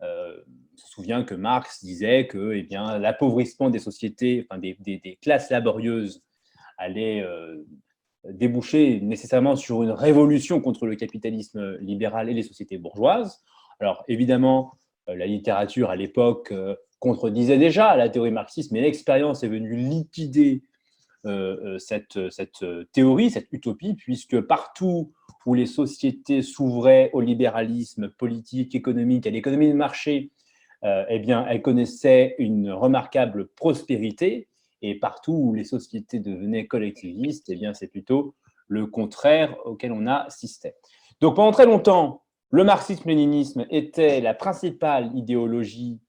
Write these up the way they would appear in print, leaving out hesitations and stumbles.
On se souvient que Marx disait que eh bien, l'appauvrissement des sociétés, enfin, des classes laborieuses allait déboucher nécessairement sur une révolution contre le capitalisme libéral et les sociétés bourgeoises. Alors évidemment, la littérature à l'époque contredisait déjà la théorie marxiste, mais l'expérience est venue liquider cette théorie, cette utopie, puisque partout où les sociétés s'ouvraient au libéralisme politique, économique, à l'économie de marché, eh bien, elles connaissaient une remarquable prospérité, et partout où les sociétés devenaient collectivistes, eh bien, c'est plutôt le contraire auquel on assistait. Donc pendant très longtemps, le marxisme-léninisme était la principale idéologie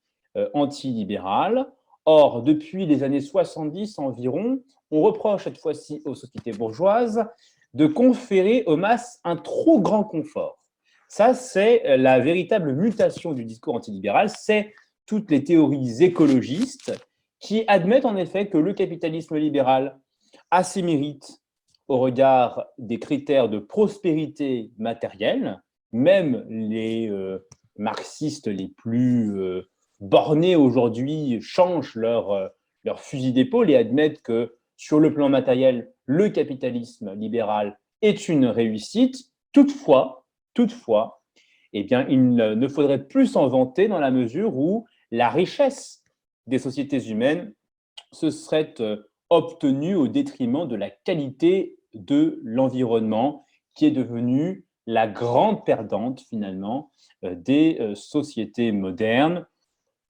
antilibérale. Or, depuis les années 70 environ, on reproche cette fois-ci aux sociétés bourgeoises de conférer aux masses un trop grand confort. Ça, c'est la véritable mutation du discours antilibéral, c'est toutes les théories écologistes qui admettent en effet que le capitalisme libéral a ses mérites au regard des critères de prospérité matérielle. Même les marxistes les plus bornés aujourd'hui changent leur fusil d'épaule et admettent que sur le plan matériel, le capitalisme libéral est une réussite. Toutefois, eh bien, il ne faudrait plus s'en vanter dans la mesure où la richesse des sociétés humaines se serait obtenue au détriment de la qualité de l'environnement, qui est devenue la grande perdante finalement des sociétés modernes.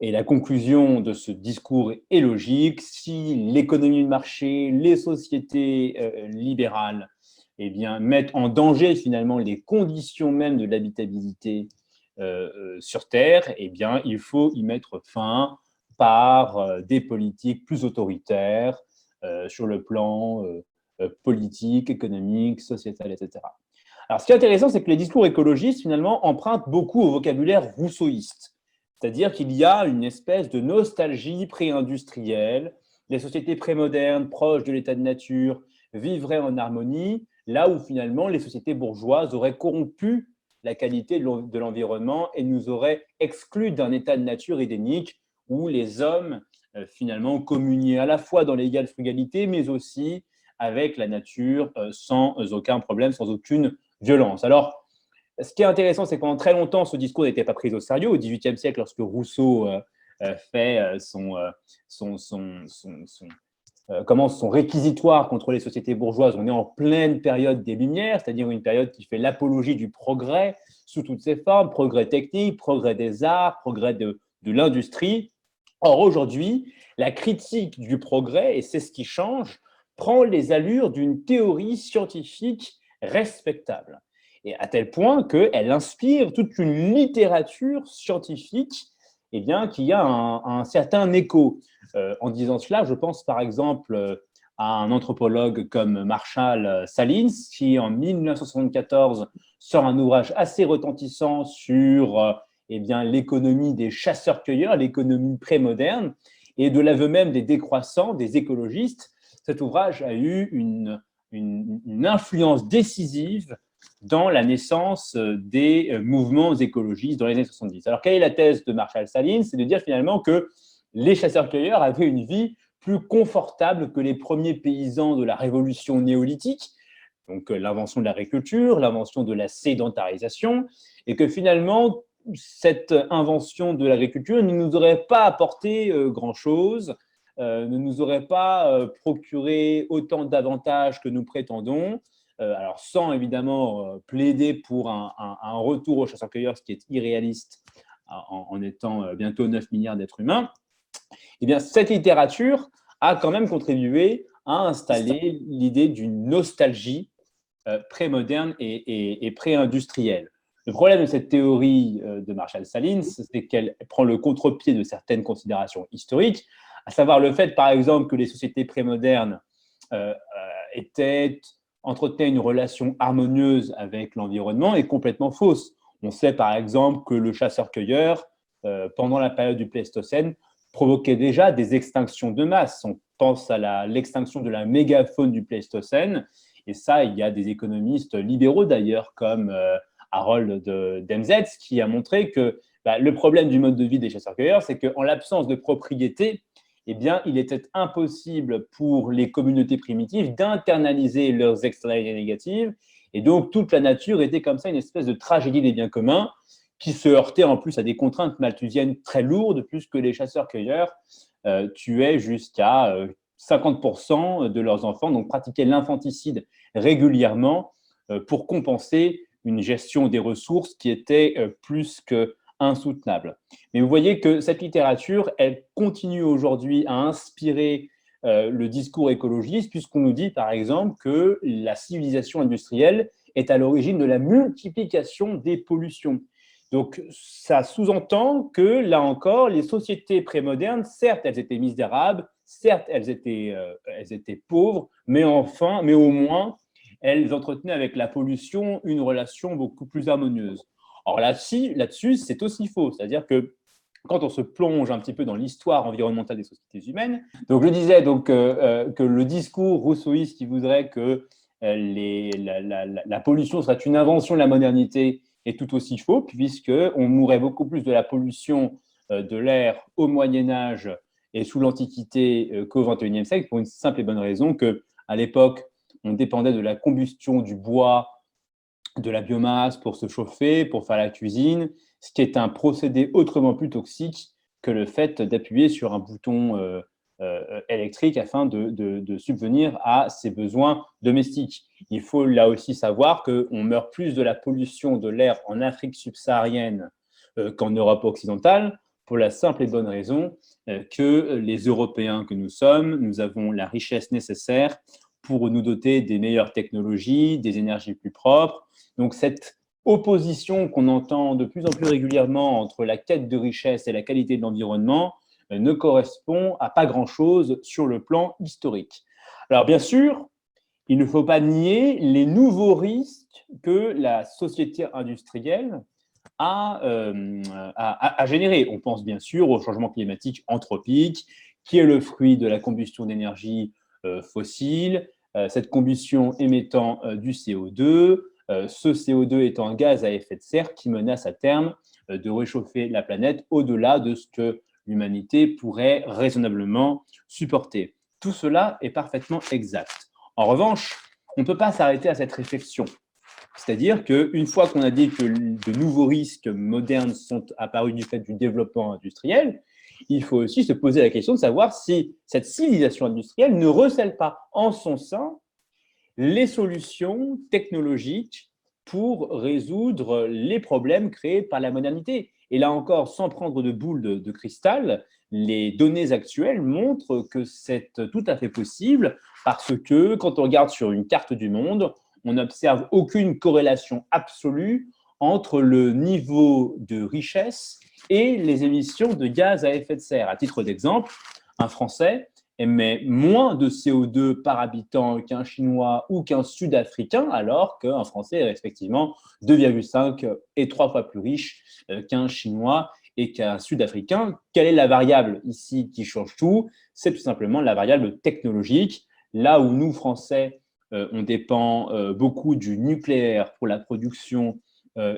Et la conclusion de ce discours est logique. Si l'économie de marché, les sociétés libérales eh bien, mettent en danger finalement les conditions même de l'habitabilité sur Terre, eh bien, il faut y mettre fin par des politiques plus autoritaires sur le plan politique, économique, sociétal, etc. Alors, ce qui est intéressant, c'est que les discours écologistes, finalement, empruntent beaucoup au vocabulaire rousseauiste. C'est-à-dire qu'il y a une espèce de nostalgie pré-industrielle. Les sociétés prémodernes, proches de l'état de nature, vivraient en harmonie, là où finalement les sociétés bourgeoises auraient corrompu la qualité de l'environnement et nous auraient exclus d'un état de nature édénique où les hommes finalement communiaient à la fois dans l'égale frugalité, mais aussi avec la nature sans aucun problème, sans aucune violence. Alors, ce qui est intéressant, c'est que pendant très longtemps, ce discours n'était pas pris au sérieux. Au XVIIIe siècle, lorsque Rousseau fait commence son réquisitoire contre les sociétés bourgeoises, on est en pleine période des Lumières, c'est-à-dire une période qui fait l'apologie du progrès sous toutes ses formes, progrès technique, progrès des arts, progrès de l'industrie. Or, aujourd'hui, la critique du progrès, et c'est ce qui change, prend les allures d'une théorie scientifique respectable. Et à tel point qu'elle inspire toute une littérature scientifique eh bien, qui a un certain écho. En disant cela, je pense par exemple à un anthropologue comme Marshall Salins, qui en 1974 sort un ouvrage assez retentissant sur eh bien, l'économie des chasseurs-cueilleurs, l'économie prémoderne, et de l'aveu même des décroissants, des écologistes, cet ouvrage a eu une influence décisive dans la naissance des mouvements écologistes dans les années 70. Alors, quelle est la thèse de Marshall Salins? C'est de dire finalement que les chasseurs-cueilleurs avaient une vie plus confortable que les premiers paysans de la révolution néolithique, donc l'invention de l'agriculture, l'invention de la sédentarisation, et que finalement, cette invention de l'agriculture ne nous aurait pas apporté grand-chose, ne nous aurait pas procuré autant d'avantages que nous prétendons, alors sans évidemment plaider pour un retour aux chasseurs-cueilleurs, ce qui est irréaliste en étant bientôt 9 milliards d'êtres humains. Eh bien, cette littérature a quand même contribué à installer l'idée d'une nostalgie pré-moderne et pré-industrielle. Le problème de cette théorie de Marshall Salins, c'est qu'elle prend le contre-pied de certaines considérations historiques, à savoir le fait, par exemple, que les sociétés prémodernes entretenaient une relation harmonieuse avec l'environnement est complètement fausse. On sait, par exemple, que le chasseur-cueilleur, pendant la période du Pléistocène, provoquait déjà des extinctions de masse. On pense à l'extinction de la mégafaune du Pléistocène, et ça, il y a des économistes libéraux d'ailleurs, comme Harold Demsetz, qui a montré que Le problème du mode de vie des chasseurs-cueilleurs, c'est qu'en l'absence de propriété, eh bien, il était impossible pour les communautés primitives d'internaliser leurs externalités négatives. Et donc, toute la nature était comme ça une espèce de tragédie des biens communs qui se heurtait en plus à des contraintes malthusiennes très lourdes, puisque les chasseurs-cueilleurs tuaient jusqu'à 50% de leurs enfants, donc pratiquaient l'infanticide régulièrement pour compenser une gestion des ressources qui était plus que insoutenable. Mais vous voyez que cette littérature, elle continue aujourd'hui à inspirer le discours écologiste, puisqu'on nous dit, par exemple, que la civilisation industrielle est à l'origine de la multiplication des pollutions. Donc, ça sous-entend que, là encore, les sociétés prémodernes, certes, elles étaient misérables, certes, elles étaient pauvres, mais au moins, elles entretenaient avec la pollution une relation beaucoup plus harmonieuse. Or là-dessus, c'est aussi faux. C'est-à-dire que quand on se plonge un petit peu dans l'histoire environnementale des sociétés humaines, donc je disais que le discours rousseauiste qui voudrait que la pollution serait une invention de la modernité est tout aussi faux, puisqu'on mourrait beaucoup plus de la pollution de l'air au Moyen-Âge et sous l'Antiquité qu'au XXIe siècle, pour une simple et bonne raison qu'à l'époque, on dépendait de la combustion du bois, de la biomasse pour se chauffer, pour faire la cuisine, ce qui est un procédé autrement plus toxique que le fait d'appuyer sur un bouton électrique afin de subvenir à ses besoins domestiques. Il faut là aussi savoir qu'on meurt plus de la pollution de l'air en Afrique subsaharienne qu'en Europe occidentale, pour la simple et bonne raison que les Européens que nous sommes, nous avons la richesse nécessaire pour nous doter des meilleures technologies, des énergies plus propres. Donc cette opposition qu'on entend de plus en plus régulièrement entre la quête de richesse et la qualité de l'environnement ne correspond à pas grand-chose sur le plan historique. Alors bien sûr, il ne faut pas nier les nouveaux risques que la société industrielle a générés. On pense bien sûr au changement climatique anthropique, qui est le fruit de la combustion d'énergie fossile, cette combustion émettant du CO2, ce CO2 étant un gaz à effet de serre qui menace à terme de réchauffer la planète au-delà de ce que l'humanité pourrait raisonnablement supporter. Tout cela est parfaitement exact. En revanche, on ne peut pas s'arrêter à cette réflexion. C'est-à-dire qu'une fois qu'on a dit que de nouveaux risques modernes sont apparus du fait du développement industriel, il faut aussi se poser la question de savoir si cette civilisation industrielle ne recèle pas en son sein les solutions technologiques pour résoudre les problèmes créés par la modernité. Et là encore, sans prendre de boule de cristal, les données actuelles montrent que c'est tout à fait possible parce que quand on regarde sur une carte du monde, on n'observe aucune corrélation absolue entre le niveau de richesse et les émissions de gaz à effet de serre. À titre d'exemple, un Français émet moins de CO2 par habitant qu'un Chinois ou qu'un Sud-Africain, alors qu'un Français est respectivement 2,5 et 3 fois plus riche qu'un Chinois et qu'un Sud-Africain. Quelle est la variable ici qui change tout? C'est tout simplement la variable technologique. Là où nous, Français, on dépend beaucoup du nucléaire pour la production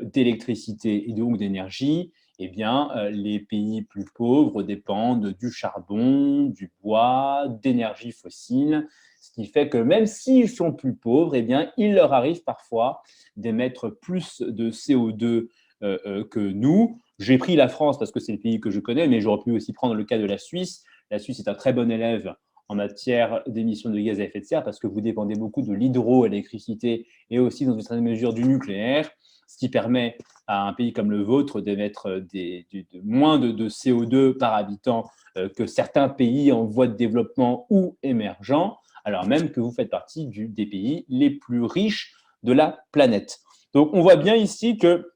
d'électricité et donc d'énergie, eh bien, les pays plus pauvres dépendent du charbon, du bois, d'énergie fossile, ce qui fait que même s'ils sont plus pauvres, eh bien, il leur arrive parfois d'émettre plus de CO2 que nous. J'ai pris la France parce que c'est le pays que je connais, mais j'aurais pu aussi prendre le cas de la Suisse. La Suisse est un très bon élève en matière d'émissions de gaz à effet de serre parce que vous dépendez beaucoup de l'hydroélectricité et aussi dans une certaine mesure du nucléaire, ce qui permet à un pays comme le vôtre d'émettre moins de CO2 par habitant que certains pays en voie de développement ou émergents, alors même que vous faites partie des pays les plus riches de la planète. Donc on voit bien ici que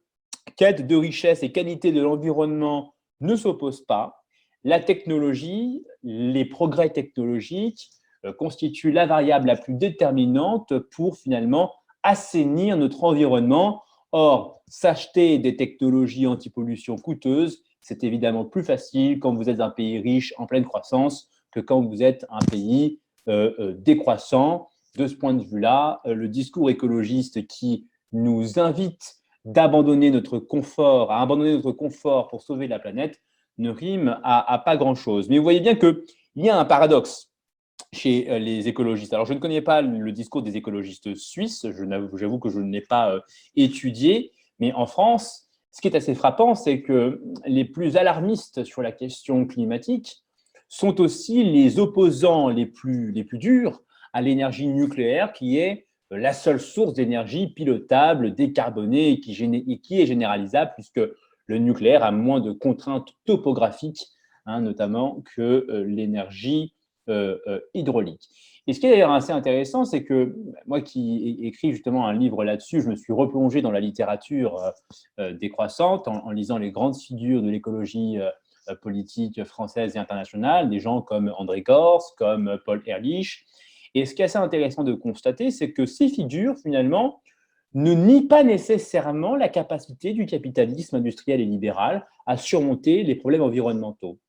quête de richesse et qualité de l'environnement ne s'opposent pas. La technologie, les progrès technologiques constituent la variable la plus déterminante pour finalement assainir notre environnement. Or, s'acheter des technologies anti-pollution coûteuses, c'est évidemment plus facile quand vous êtes un pays riche en pleine croissance que quand vous êtes un pays décroissant. De ce point de vue-là, le discours écologiste qui nous invite d'abandonner notre confort, à abandonner notre confort pour sauver la planète, ne rime à pas grand-chose. Mais vous voyez bien qu'il y a un paradoxe chez les écologistes. Alors, je ne connais pas le discours des écologistes suisses, j'avoue que je ne l'ai pas étudié, mais en France, ce qui est assez frappant, c'est que les plus alarmistes sur la question climatique sont aussi les opposants les plus durs à l'énergie nucléaire, qui est la seule source d'énergie pilotable, décarbonée et qui est généralisable, puisque le nucléaire a moins de contraintes topographiques, notamment que l'énergie hydraulique. Et ce qui est d'ailleurs assez intéressant, c'est que moi qui ai écrit justement un livre là-dessus, je me suis replongé dans la littérature décroissante en lisant les grandes figures de l'écologie politique française et internationale, des gens comme André Gorz, comme Paul Ehrlich. Et ce qui est assez intéressant de constater, c'est que ces figures, finalement, ne nient pas nécessairement la capacité du capitalisme industriel et libéral à surmonter les problèmes environnementaux.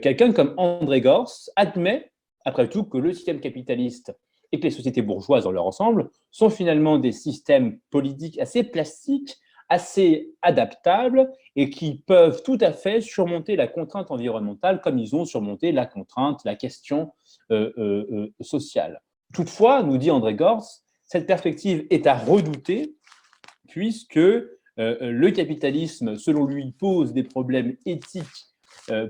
Quelqu'un comme André Gorz admet, après tout, que le système capitaliste et que les sociétés bourgeoises dans leur ensemble sont finalement des systèmes politiques assez plastiques, assez adaptables et qui peuvent tout à fait surmonter la contrainte environnementale comme ils ont surmonté la contrainte, la question sociale. Toutefois, nous dit André Gorz, cette perspective est à redouter puisque le capitalisme, selon lui, pose des problèmes éthiques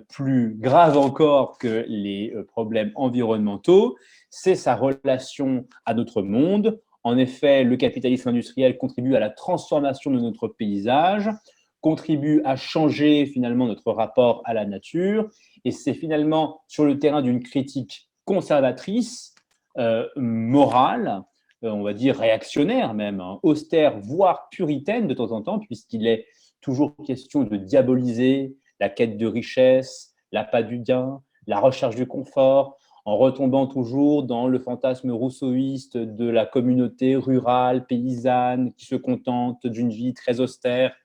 plus graves encore que les problèmes environnementaux, c'est sa relation à notre monde. En effet, le capitalisme industriel contribue à la transformation de notre paysage, contribue à changer finalement notre rapport à la nature, et c'est finalement sur le terrain d'une critique conservatrice, morale, on va dire réactionnaire même, austère, voire puritaine de temps en temps, puisqu'il est toujours question de diaboliser la quête de richesse, l'appât du gain, la recherche du confort, en retombant toujours dans le fantasme rousseauiste de la communauté rurale, paysanne, qui se contente d'une vie très austère.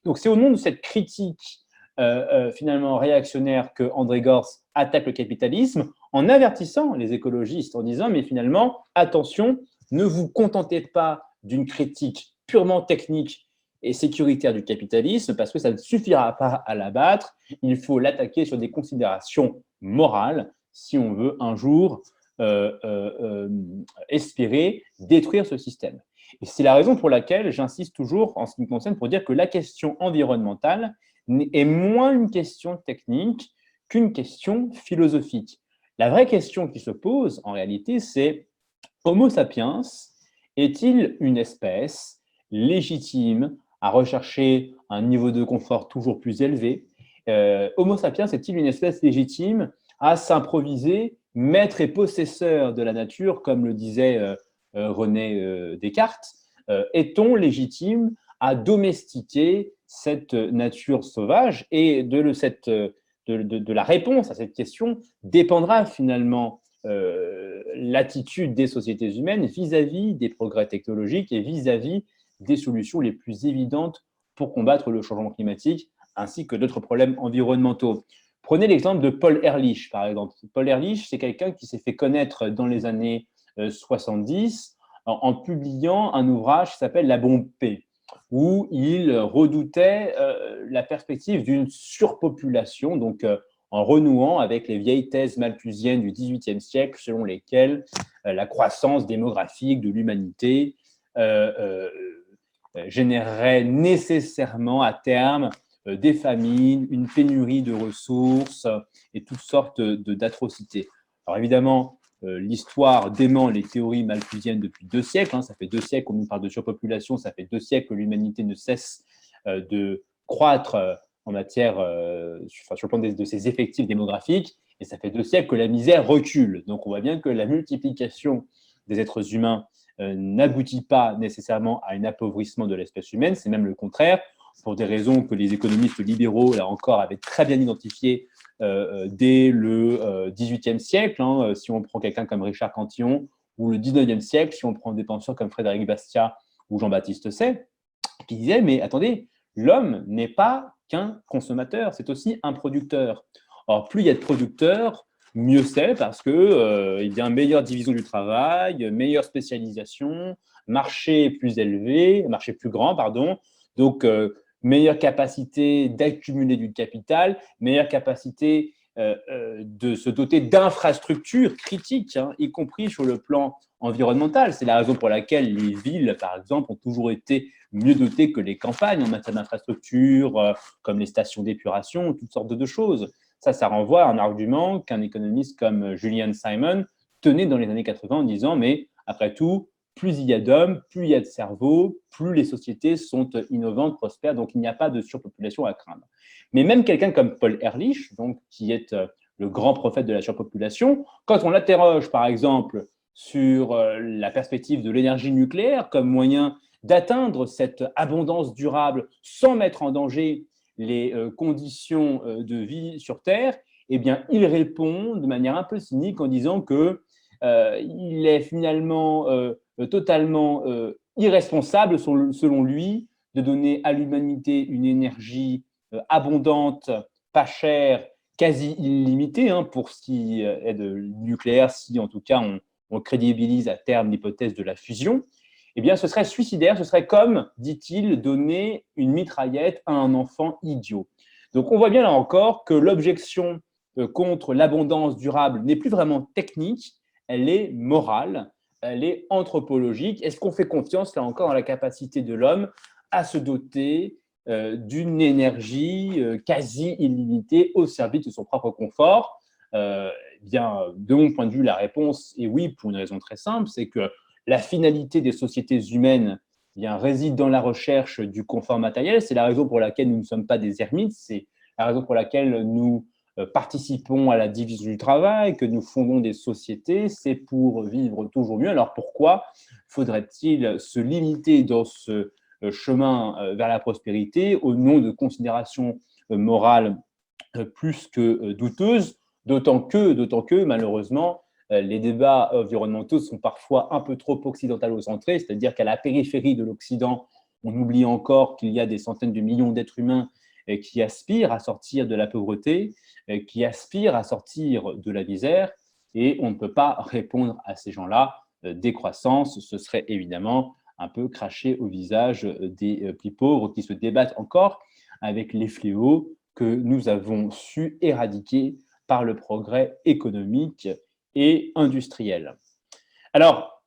Donc c'est au nom de cette critique finalement réactionnaire que André Gorz attaque le capitalisme en avertissant les écologistes, en disant mais finalement, attention, ne vous contentez pas d'une critique purement technique et sécuritaire du capitalisme, parce que ça ne suffira pas à l'abattre, il faut l'attaquer sur des considérations morales si on veut un jour espérer détruire ce système. Et c'est la raison pour laquelle j'insiste toujours, en ce qui me concerne, pour dire que la question environnementale est moins une question technique qu'une question philosophique. La vraie question qui se pose, en réalité, c'est Homo sapiens est-il une espèce légitime à rechercher un niveau de confort toujours plus élevé? Homo sapiens est-il une espèce légitime à s'improviser maître et possesseur de la nature, comme le disait René Descartes? Est-on légitime à domestiquer cette nature sauvage? Et de la réponse à cette question dépendra finalement l'attitude des sociétés humaines vis-à-vis des progrès technologiques et vis-à-vis des solutions les plus évidentes pour combattre le changement climatique ainsi que d'autres problèmes environnementaux. Prenez l'exemple de Paul Ehrlich, par exemple. Paul Ehrlich, c'est quelqu'un qui s'est fait connaître dans les années 70 en publiant un ouvrage qui s'appelle La bombe P, où il redoutait la perspective d'une surpopulation, donc en renouant avec les vieilles thèses malthusiennes du XVIIIe siècle, selon lesquelles la croissance démographique de l'humanité générerait nécessairement à terme des famines, une pénurie de ressources et toutes sortes d'atrocités. Alors évidemment, l'histoire dément les théories malthusiennes depuis 2 siècles. Ça fait 2 siècles qu'on nous parle de surpopulation, ça fait 2 siècles que l'humanité ne cesse de croître en matière, sur le plan de ses effectifs démographiques, et ça fait 2 siècles que la misère recule. Donc on voit bien que la multiplication des êtres humains n'aboutit pas nécessairement à un appauvrissement de l'espèce humaine, c'est même le contraire, pour des raisons que les économistes libéraux, là encore, avaient très bien identifiées dès le XVIIIe siècle, si on prend quelqu'un comme Richard Cantillon, ou le XIXe siècle, si on prend des penseurs comme Frédéric Bastiat ou Jean-Baptiste Say, qui disaient, mais attendez, l'homme n'est pas qu'un consommateur, c'est aussi un producteur. Or, plus il y a de producteurs, mieux c'est, parce que il y a une meilleure division du travail, meilleure spécialisation, marché plus élevé, marché plus grand, pardon. Donc, meilleure capacité d'accumuler du capital, meilleure capacité de se doter d'infrastructures critiques, hein, y compris sur le plan environnemental. C'est la raison pour laquelle les villes, par exemple, ont toujours été mieux dotées que les campagnes en matière d'infrastructures, comme les stations d'épuration, toutes sortes de choses. Ça renvoie à un argument qu'un économiste comme Julian Simon tenait dans les années 80 en disant, mais après tout, plus il y a d'hommes, plus il y a de cerveaux, plus les sociétés sont innovantes, prospères, donc il n'y a pas de surpopulation à craindre. Mais même quelqu'un comme Paul Ehrlich, donc, qui est le grand prophète de la surpopulation, quand on l'interroge, par exemple, sur la perspective de l'énergie nucléaire comme moyen d'atteindre cette abondance durable sans mettre en danger les conditions de vie sur Terre, eh bien, il répond de manière un peu cynique en disant que il est finalement totalement irresponsable, selon lui, de donner à l'humanité une énergie abondante, pas chère, quasi illimitée, hein, pour ce qui est de nucléaire, si en tout cas on crédibilise à terme l'hypothèse de la fusion. Eh bien, ce serait suicidaire, ce serait comme, dit-il, donner une mitraillette à un enfant idiot. Donc, on voit bien là encore que l'objection contre l'abondance durable n'est plus vraiment technique, elle est morale, elle est anthropologique. Est-ce qu'on fait confiance, là encore, dans la capacité de l'homme à se doter d'une énergie quasi illimitée au service de son propre confort? Bien, de mon point de vue, la réponse est oui, pour une raison très simple, c'est que la finalité des sociétés humaines bien, réside dans la recherche du confort matériel. C'est la raison pour laquelle nous ne sommes pas des ermites, c'est la raison pour laquelle nous participons à la division du travail, que nous fondons des sociétés, c'est pour vivre toujours mieux. Alors pourquoi faudrait-il se limiter dans ce chemin vers la prospérité au nom de considérations morales plus que douteuses, d'autant que malheureusement, les débats environnementaux sont parfois un peu trop occidentalocentrés, c'est-à-dire qu'à la périphérie de l'Occident, on oublie encore qu'il y a des centaines de millions d'êtres humains qui aspirent à sortir de la pauvreté, qui aspirent à sortir de la misère, et on ne peut pas répondre à ces gens-là décroissance. Ce serait évidemment un peu cracher au visage des plus pauvres qui se débattent encore avec les fléaux que nous avons su éradiquer par le progrès économique et industriel. Alors,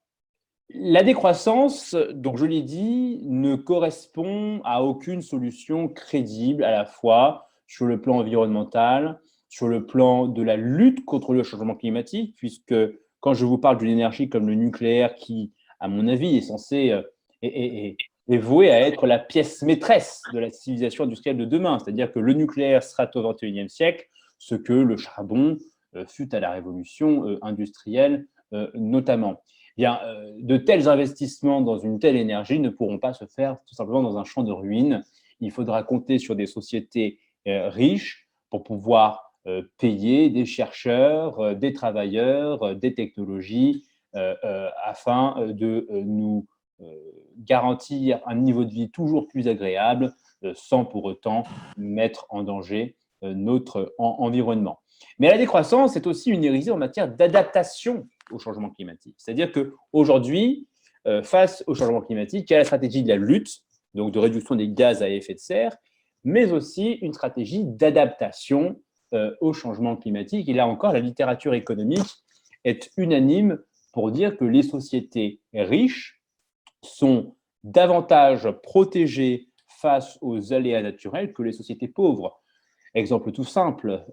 la décroissance, donc je l'ai dit, ne correspond à aucune solution crédible à la fois sur le plan environnemental, sur le plan de la lutte contre le changement climatique, puisque quand je vous parle d'une énergie comme le nucléaire qui, à mon avis, est censé est voué à être la pièce maîtresse de la civilisation industrielle de demain, c'est-à-dire que le nucléaire sera au XXIe siècle ce que le charbon fut à la révolution industrielle notamment. Bien, de tels investissements dans une telle énergie ne pourront pas se faire tout simplement dans un champ de ruines. Il faudra compter sur des sociétés riches pour pouvoir payer des chercheurs, des travailleurs, des technologies, afin de nous garantir un niveau de vie toujours plus agréable sans pour autant mettre en danger notre environnement. Mais la décroissance est aussi une hérésie en matière d'adaptation au changement climatique. C'est-à-dire qu'aujourd'hui, face au changement climatique, il y a la stratégie de la lutte, donc de réduction des gaz à effet de serre, mais aussi une stratégie d'adaptation au changement climatique. Et là encore, la littérature économique est unanime pour dire que les sociétés riches sont davantage protégées face aux aléas naturels que les sociétés pauvres. Exemple tout simple,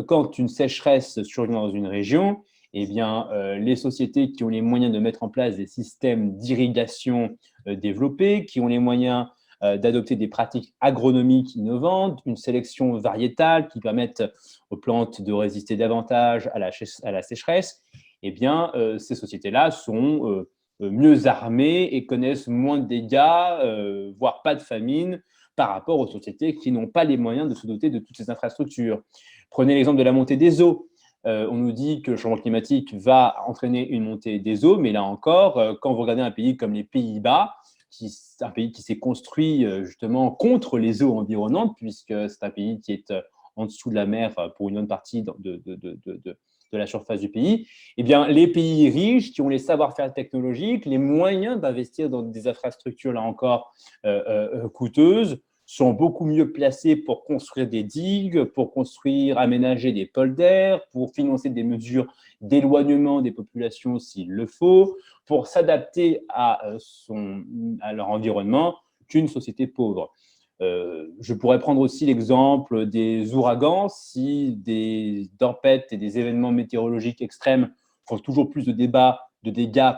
quand une sécheresse survient dans une région, eh bien, les sociétés qui ont les moyens de mettre en place des systèmes d'irrigation développés, qui ont les moyens d'adopter des pratiques agronomiques innovantes, une sélection variétale qui permettent aux plantes de résister davantage à la sécheresse, eh bien, ces sociétés-là sont mieux armées et connaissent moins de dégâts, voire pas de famine, par rapport aux sociétés qui n'ont pas les moyens de se doter de toutes ces infrastructures. Prenez l'exemple de la montée des eaux. On nous dit que le changement climatique va entraîner une montée des eaux, mais là encore, quand vous regardez un pays comme les Pays-Bas, un pays qui s'est construit justement contre les eaux environnantes, puisque c'est un pays qui est en dessous de la mer pour une bonne partie de de la surface du pays, eh bien, les pays riches qui ont les savoir-faire technologiques, les moyens d'investir dans des infrastructures, là encore, coûteuses, sont beaucoup mieux placés pour construire des digues, pour construire, aménager des polders, pour financer des mesures d'éloignement des populations s'il le faut, pour s'adapter à leur environnement qu'une société pauvre. Je pourrais prendre aussi l'exemple des ouragans. Si des tempêtes et des événements météorologiques extrêmes font toujours plus de dégâts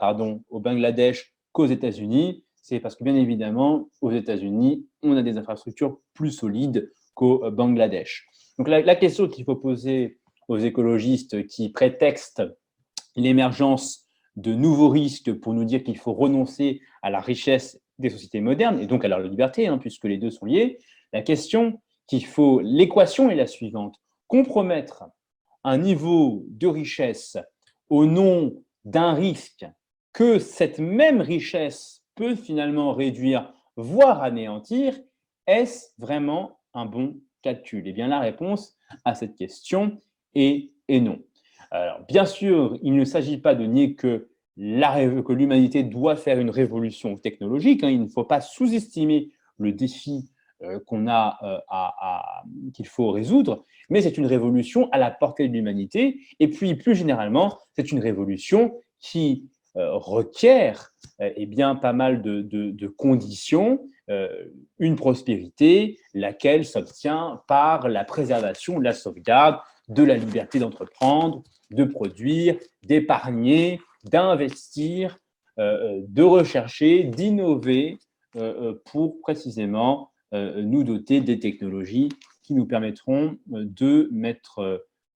au Bangladesh qu'aux États-Unis, c'est parce que, bien évidemment, aux États-Unis, on a des infrastructures plus solides qu'au Bangladesh. Donc, la question qu'il faut poser aux écologistes qui prétextent l'émergence de nouveaux risques pour nous dire qu'il faut renoncer à la richesse des sociétés modernes et donc à leur liberté, puisque les deux sont liés, l'équation est la suivante. Compromettre un niveau de richesse au nom d'un risque que cette même richesse peut finalement réduire, voire anéantir, est-ce vraiment un bon calcul? Eh bien, la réponse à cette question est non. Alors, bien sûr, il ne s'agit pas de nier que l'humanité doit faire une révolution technologique. Il ne faut pas sous-estimer le défi qu'il faut résoudre, mais c'est une révolution à la portée de l'humanité. Et puis, plus généralement, c'est une révolution qui requiert pas mal de conditions, une prospérité, laquelle s'obtient par la préservation, la sauvegarde de la liberté d'entreprendre, de produire, d'épargner, d'investir, de rechercher, d'innover pour précisément nous doter des technologies qui nous permettront de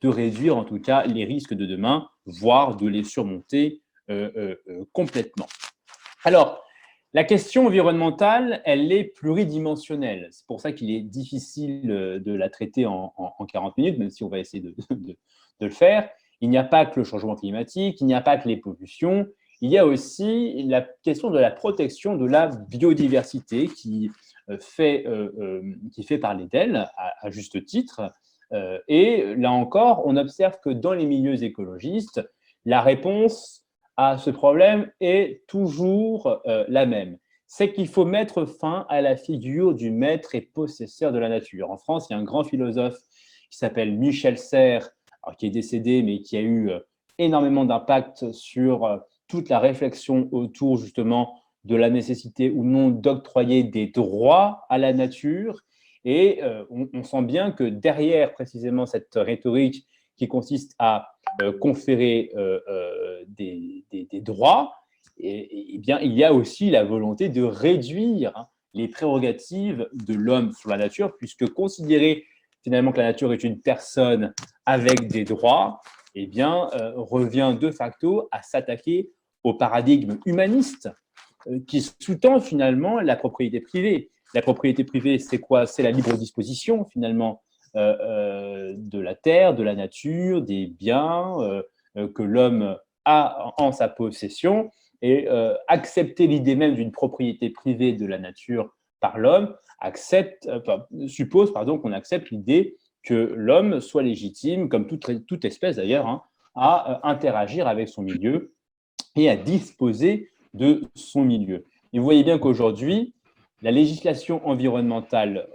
réduire en tout cas les risques de demain, voire de les surmonter complètement. Alors, la question environnementale, elle est pluridimensionnelle. C'est pour ça qu'il est difficile de la traiter en 40 minutes, même si on va essayer de le faire. Il n'y a pas que le changement climatique, il n'y a pas que les pollutions, il y a aussi la question de la protection de la biodiversité qui fait parler d'elle à juste titre. Et là encore, on observe que dans les milieux écologistes, la réponse à ce problème est toujours la même. C'est qu'il faut mettre fin à la figure du maître et possesseur de la nature. En France, il y a un grand philosophe qui s'appelle Michel Serres, qui est décédé, mais qui a eu énormément d'impact sur toute la réflexion autour justement de la nécessité ou non d'octroyer des droits à la nature. Et on sent bien que derrière précisément cette rhétorique qui consiste à conférer des droits, bien, il y a aussi la volonté de réduire les prérogatives de l'homme sur la nature, puisque considérer finalement que la nature est une personne avec des droits, revient de facto à s'attaquer au paradigme humaniste qui sous-tend finalement la propriété privée. La propriété privée, c'est quoi? C'est la libre disposition finalement de la terre, de la nature, des biens que l'homme a en sa possession, et accepter l'idée même d'une propriété privée de la nature par l'homme suppose qu'on accepte l'idée que l'homme soit légitime, comme toute espèce d'ailleurs, à interagir avec son milieu et à disposer de son milieu. Et vous voyez bien qu'aujourd'hui, la législation environnementale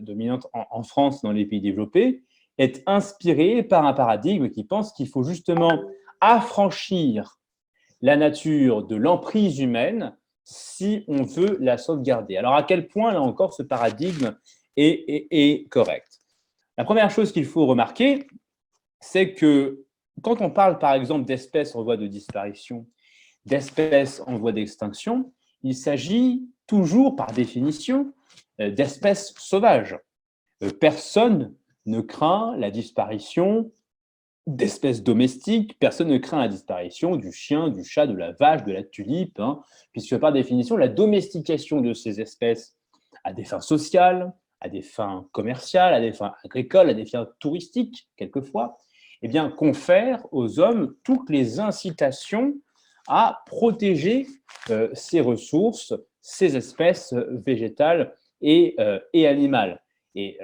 dominante en France, dans les pays développés, est inspirée par un paradigme qui pense qu'il faut justement affranchir la nature de l'emprise humaine si on veut la sauvegarder. Alors, à quel point, là encore, ce paradigme est correct? La première chose qu'il faut remarquer, c'est que quand on parle, par exemple, d'espèces en voie de disparition, d'espèces en voie d'extinction, il s'agit toujours, par définition, d'espèces sauvages. Personne ne craint la disparition d'espèces domestiques, personne ne craint la disparition du chien, du chat, de la vache, de la tulipe, puisque par définition, la domestication de ces espèces à des fins sociales, à des fins commerciales, à des fins agricoles, à des fins touristiques, quelquefois, confère aux hommes toutes les incitations à protéger ces ressources, ces espèces végétales et animales. Et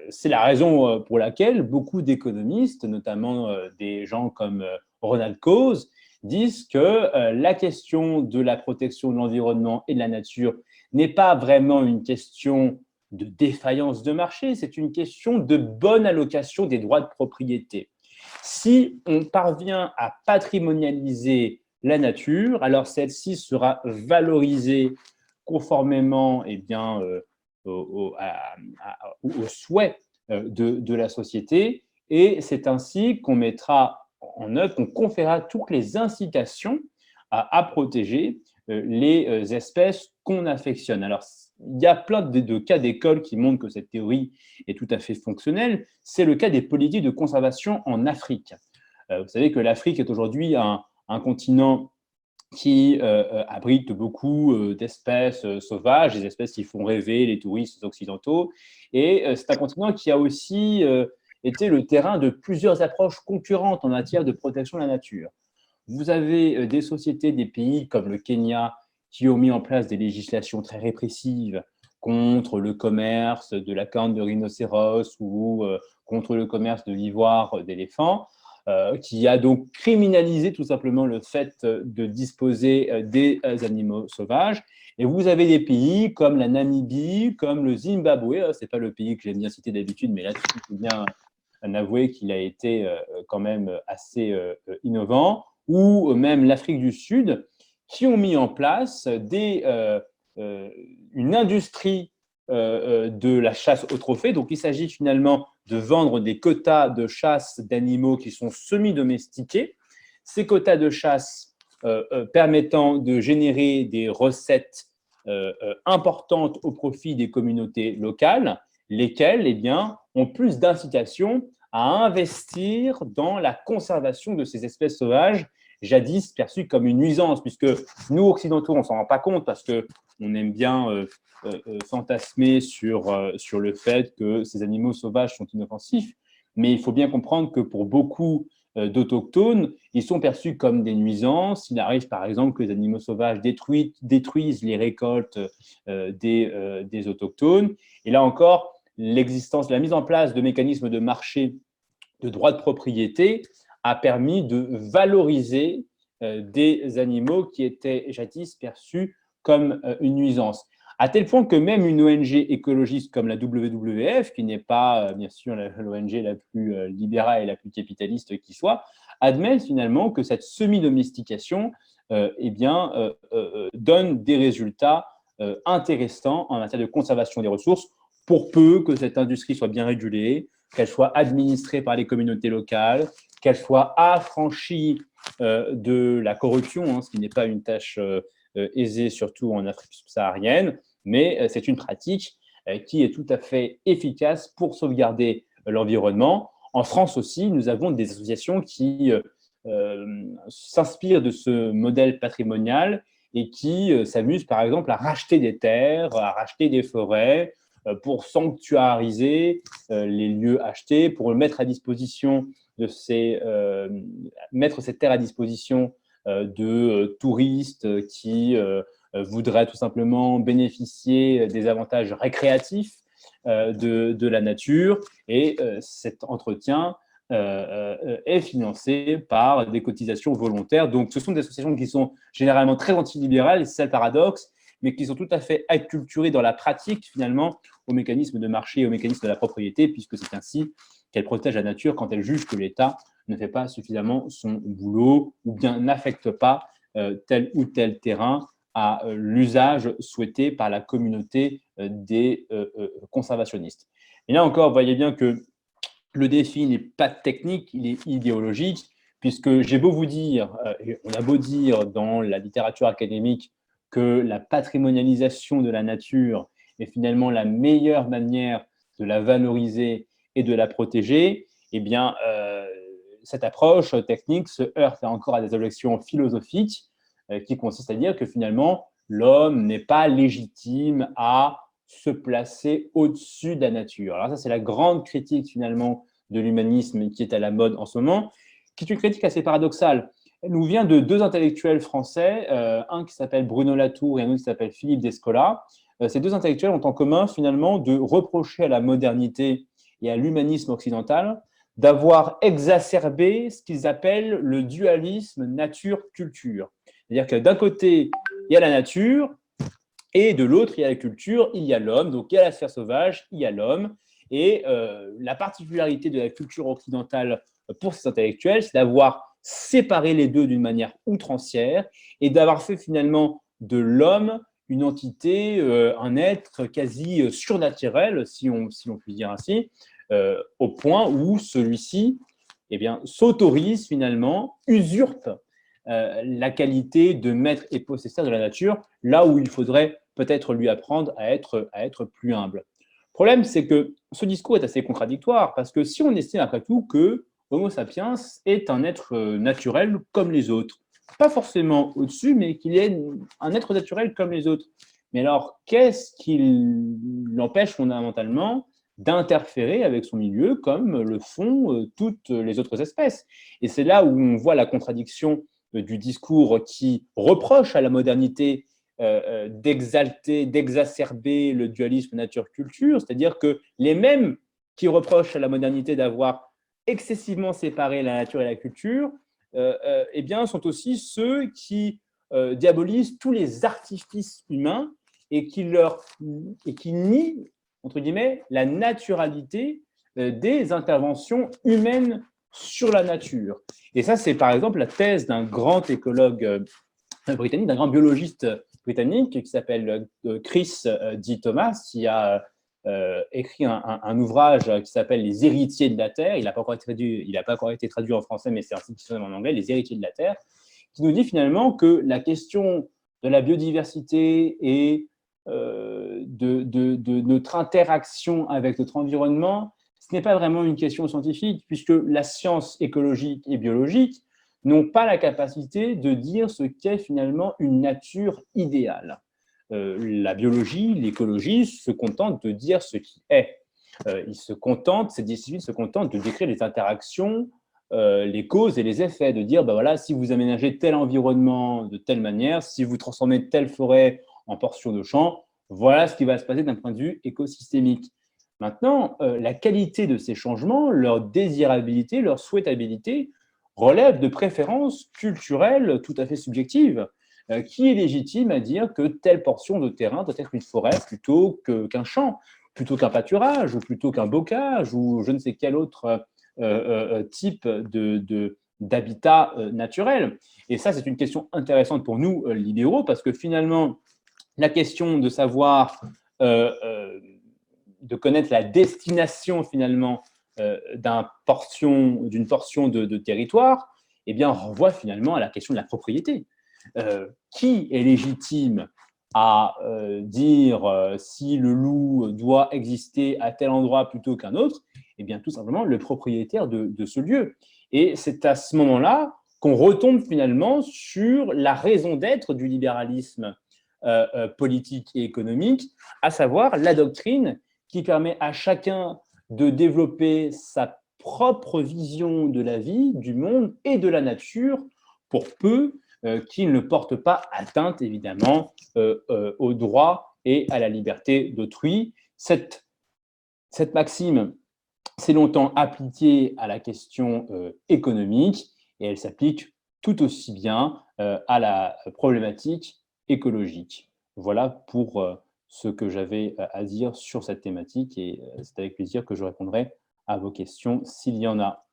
c'est la raison pour laquelle beaucoup d'économistes, notamment des gens comme Ronald Coase, disent que la question de la protection de l'environnement et de la nature n'est pas vraiment une question de défaillance de marché, c'est une question de bonne allocation des droits de propriété. Si on parvient à patrimonialiser la nature, alors celle-ci sera valorisée conformément aux souhaits de la société, et c'est ainsi qu'on mettra en œuvre, qu'on conférera toutes les incitations à protéger les espèces qu'on affectionne. Alors, il y a plein de cas d'école qui montrent que cette théorie est tout à fait fonctionnelle. C'est le cas des politiques de conservation en Afrique. Vous savez que l'Afrique est aujourd'hui un continent qui abrite beaucoup d'espèces sauvages, des espèces qui font rêver les touristes occidentaux. Et c'est un continent qui a aussi été le terrain de plusieurs approches concurrentes en matière de protection de la nature. Vous avez des sociétés, des pays comme le Kenya, qui ont mis en place des législations très répressives contre le commerce de la corne de rhinocéros ou contre le commerce de l'ivoire d'éléphant, qui a donc criminalisé tout simplement le fait de disposer des animaux sauvages. Et vous avez des pays comme la Namibie, comme le Zimbabwe, ce n'est pas le pays que j'aime bien citer d'habitude, mais là, il faut bien avouer qu'il a été quand même assez innovant, ou même l'Afrique du Sud, qui ont mis en place une industrie de la chasse au trophée. Donc, il s'agit finalement de vendre des quotas de chasse d'animaux qui sont semi-domestiqués. Ces quotas de chasse permettant de générer des recettes importantes au profit des communautés locales, lesquelles ont plus d'incitation à investir dans la conservation de ces espèces sauvages, jadis perçues comme une nuisance, puisque nous, occidentaux, on ne s'en rend pas compte parce qu'on aime bien fantasmer sur le fait que ces animaux sauvages sont inoffensifs, mais il faut bien comprendre que pour beaucoup d'autochtones, ils sont perçus comme des nuisances. Il arrive par exemple que les animaux sauvages détruisent les récoltes des autochtones. Et là encore, la mise en place de mécanismes de marché de droits de propriété a permis de valoriser des animaux qui étaient jadis perçus comme une nuisance. À tel point que même une ONG écologiste comme la WWF, qui n'est pas bien sûr l'ONG la plus libérale et la plus capitaliste qui soit, admet finalement que cette semi-domestication donne des résultats intéressants en matière de conservation des ressources, pour peu que cette industrie soit bien régulée, qu'elle soit administrée par les communautés locales, qu'elle soit affranchie de la corruption, ce qui n'est pas une tâche aisée, surtout en Afrique subsaharienne, mais c'est une pratique qui est tout à fait efficace pour sauvegarder l'environnement. En France aussi, nous avons des associations qui s'inspirent de ce modèle patrimonial et qui s'amusent par exemple à racheter des terres, à racheter des forêts, pour sanctuariser les lieux achetés, pour mettre à disposition mettre ces terres à disposition de touristes qui voudraient tout simplement bénéficier des avantages récréatifs de la nature. Et cet entretien est financé par des cotisations volontaires. Donc, ce sont des associations qui sont généralement très antilibérales, c'est ça le paradoxe, mais qui sont tout à fait acculturées dans la pratique, finalement, aux mécanismes de marché et aux mécanismes de la propriété, puisque c'est ainsi qu'elles protègent la nature quand elles jugent que l'État ne fait pas suffisamment son boulot ou bien n'affecte pas tel ou tel terrain à l'usage souhaité par la communauté des conservationnistes. Et là encore, vous voyez bien que le défi n'est pas technique, il est idéologique, puisque j'ai beau vous dire, on a beau dire dans la littérature académique que la patrimonialisation de la nature est finalement la meilleure manière de la valoriser et de la protéger, eh bien, cette approche technique se heurte encore à des objections philosophiques qui consistent à dire que finalement, l'homme n'est pas légitime à se placer au-dessus de la nature. Alors ça, c'est la grande critique finalement de l'humanisme qui est à la mode en ce moment, qui est une critique assez paradoxale. Elle nous vient de deux intellectuels français, un qui s'appelle Bruno Latour et un autre qui s'appelle Philippe Descola, ces deux intellectuels ont en commun finalement de reprocher à la modernité et à l'humanisme occidental d'avoir exacerbé ce qu'ils appellent le dualisme nature-culture. C'est-à-dire que d'un côté, il y a la nature, et de l'autre, il y a la culture, il y a l'homme. Donc, il y a la sphère sauvage, il y a l'homme. Et la particularité de la culture occidentale pour ces intellectuels, c'est d'avoir séparé les deux d'une manière outrancière et d'avoir fait finalement de l'homme une entité, un être quasi surnaturel, si on peut dire ainsi, au point où celui-ci s'autorise finalement, usurpe la qualité de maître et possesseur de la nature, là où il faudrait peut-être lui apprendre à être plus humble. Le problème, c'est que ce discours est assez contradictoire, parce que si on estime après tout que Homo sapiens est un être naturel comme les autres, pas forcément au-dessus, mais qu'il est un être naturel comme les autres. Mais alors, qu'est-ce qui l'empêche fondamentalement d'interférer avec son milieu comme le font toutes les autres espèces? Et c'est là où on voit la contradiction du discours qui reproche à la modernité d'exalter, d'exacerber le dualisme nature-culture, c'est-à-dire que les mêmes qui reprochent à la modernité d'avoir excessivement séparé la nature et la culture, eh bien, sont aussi ceux qui diabolisent tous les artifices humains et qui nient, entre guillemets, la naturalité des interventions humaines sur la nature. Et ça, c'est par exemple la thèse d'un grand écologue britannique, d'un grand biologiste britannique qui s'appelle Chris D. Thomas, qui a écrit un ouvrage qui s'appelle Les héritiers de la Terre. Il n'a pas encore été traduit en français, mais c'est un titre en anglais, Les héritiers de la Terre, qui nous dit finalement que la question de la biodiversité et de notre interaction avec notre environnement, ce n'est pas vraiment une question scientifique, puisque la science écologique et biologique n'ont pas la capacité de dire ce qu'est finalement une nature idéale. La biologie, l'écologie se contentent de dire ce qui est. Ces disciplines se contentent de décrire les interactions, les causes et les effets, de dire, ben voilà, si vous aménagez tel environnement de telle manière, si vous transformez telle forêt en portion de champ, voilà ce qui va se passer d'un point de vue écosystémique. Maintenant, la qualité de ces changements, leur désirabilité, leur souhaitabilité, relève de préférences culturelles tout à fait subjectives. Qui est légitime à dire que telle portion de terrain doit être une forêt plutôt qu'un champ, plutôt qu'un pâturage, ou plutôt qu'un bocage, ou je ne sais quel autre type d'habitat naturel. Et ça, c'est une question intéressante pour nous, libéraux, parce que finalement, la question de savoir, de connaître la destination finalement d'une portion de territoire, eh bien, renvoie finalement à la question de la propriété. Qui est légitime à dire si le loup doit exister à tel endroit plutôt qu'un autre? Eh bien, tout simplement le propriétaire de ce lieu. Et c'est à ce moment-là qu'on retombe finalement sur la raison d'être du libéralisme politique et économique, à savoir la doctrine qui permet à chacun de développer sa propre vision de la vie, du monde et de la nature, pour peu qu'il ne porte pas atteinte, évidemment, aux droits et à la liberté d'autrui. Cette maxime s'est longtemps appliquée à la question économique et elle s'applique tout aussi bien à la problématique écologique. Voilà pour ce que j'avais à dire sur cette thématique et c'est avec plaisir que je répondrai à vos questions s'il y en a.